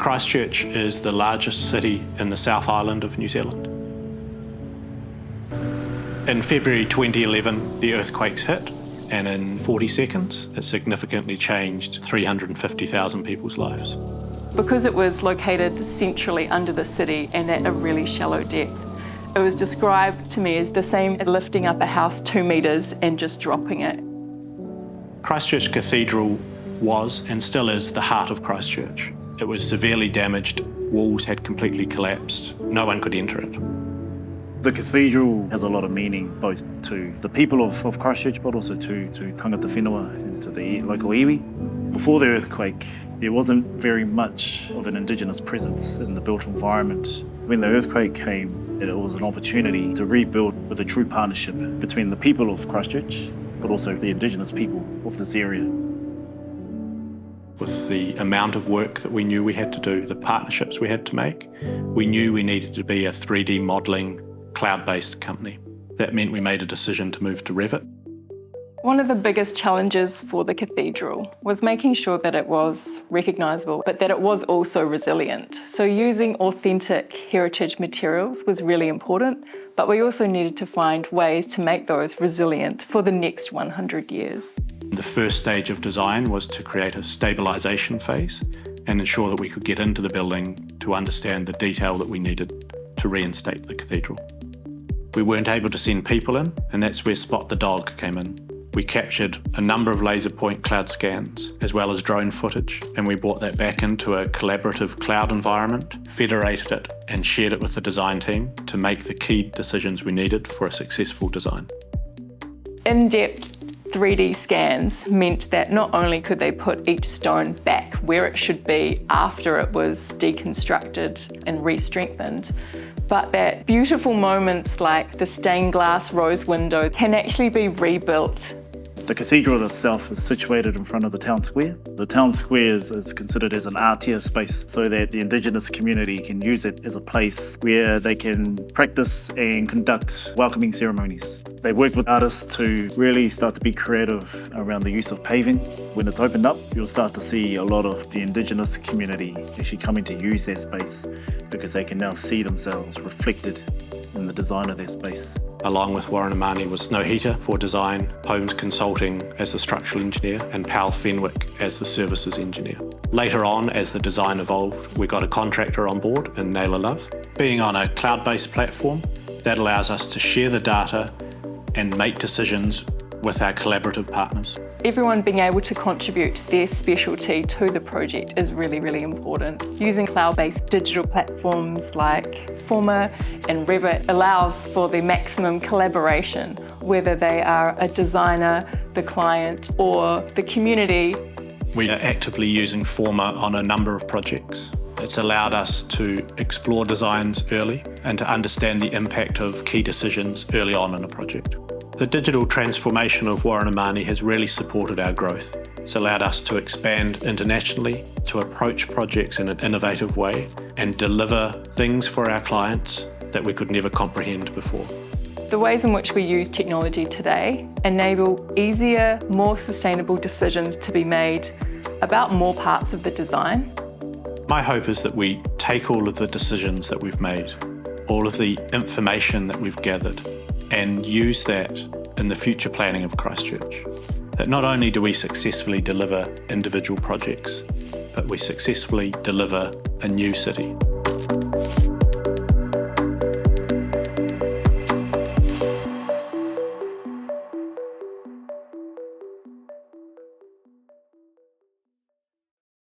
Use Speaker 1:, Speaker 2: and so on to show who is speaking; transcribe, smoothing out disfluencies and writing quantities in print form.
Speaker 1: Christchurch is the largest city in the South Island of New Zealand. In February 2011, the earthquakes hit, and in 40 seconds, it significantly changed 350,000 people's lives.
Speaker 2: Because it was located centrally under the city and at a really shallow depth, it was described to me as the same as lifting up a house 2 metres and just dropping it.
Speaker 1: Christchurch Cathedral was and still is the heart of Christchurch. It was severely damaged, walls had completely collapsed, no one could enter it.
Speaker 3: The cathedral has a lot of meaning, both to the people of Christchurch, but also to Tangata Whenua and to the local iwi. Before the earthquake, there wasn't very much of an indigenous presence in the built environment. When the earthquake came, it was an opportunity to rebuild with a true partnership between the people of Christchurch, but also the indigenous people of this area.
Speaker 1: With the amount of work that we knew we had to do, the partnerships we had to make, we knew we needed to be a 3D modelling, cloud-based company. That meant we made a decision to move to Revit.
Speaker 2: One of the biggest challenges for the cathedral was making sure that it was recognisable, but that it was also resilient. So using authentic heritage materials was really important, but we also needed to find ways to make those resilient for the next 100 years.
Speaker 1: The first stage of design was to create a stabilisation phase and ensure that we could get into the building to understand the detail that we needed to reinstate the cathedral. We weren't able to send people in, and that's where Spot the Dog came in. We captured a number of laser point cloud scans as well as drone footage, and we brought that back into a collaborative cloud environment, federated it and shared it with the design team to make the key decisions we needed for a successful design.
Speaker 2: In-depth 3D scans meant that not only could they put each stone back where it should be after it was deconstructed and re-strengthened, but that beautiful moments like the stained glass rose window can actually be rebuilt.
Speaker 3: The cathedral itself is situated in front of the town square. The town square is considered as an ātea space so that the indigenous community can use it as a place where they can practice and conduct welcoming ceremonies. They work with artists to really start to be creative around the use of paving. When it's opened up, you'll start to see a lot of the indigenous community actually coming to use their space because they can now see themselves reflected in the design of their space.
Speaker 1: Along with Warren and Mahoney was Snow Heater for design, Holmes Consulting as the structural engineer, and Powell Fenwick as the services engineer. Later on, as the design evolved, we got a contractor on board in Naylor Love. Being on a cloud-based platform, that allows us to share the data and make decisions with our collaborative partners.
Speaker 2: Everyone being able to contribute their specialty to the project is really, really important. Using cloud-based digital platforms like Forma and Revit allows for the maximum collaboration, whether they are a designer, the client, or the community.
Speaker 1: We are actively using Forma on a number of projects. It's allowed us to explore designs early and to understand the impact of key decisions early on in a project. The digital transformation of Warren and Mahoney has really supported our growth. It's allowed us to expand internationally, to approach projects in an innovative way and deliver things for our clients that we could never comprehend before.
Speaker 2: The ways in which we use technology today enable easier, more sustainable decisions to be made about more parts of the design.
Speaker 1: My hope is that we take all of the decisions that we've made, all of the information that we've gathered, and use that in the future planning of Christchurch. That not only do we successfully deliver individual projects, but we successfully deliver a new city.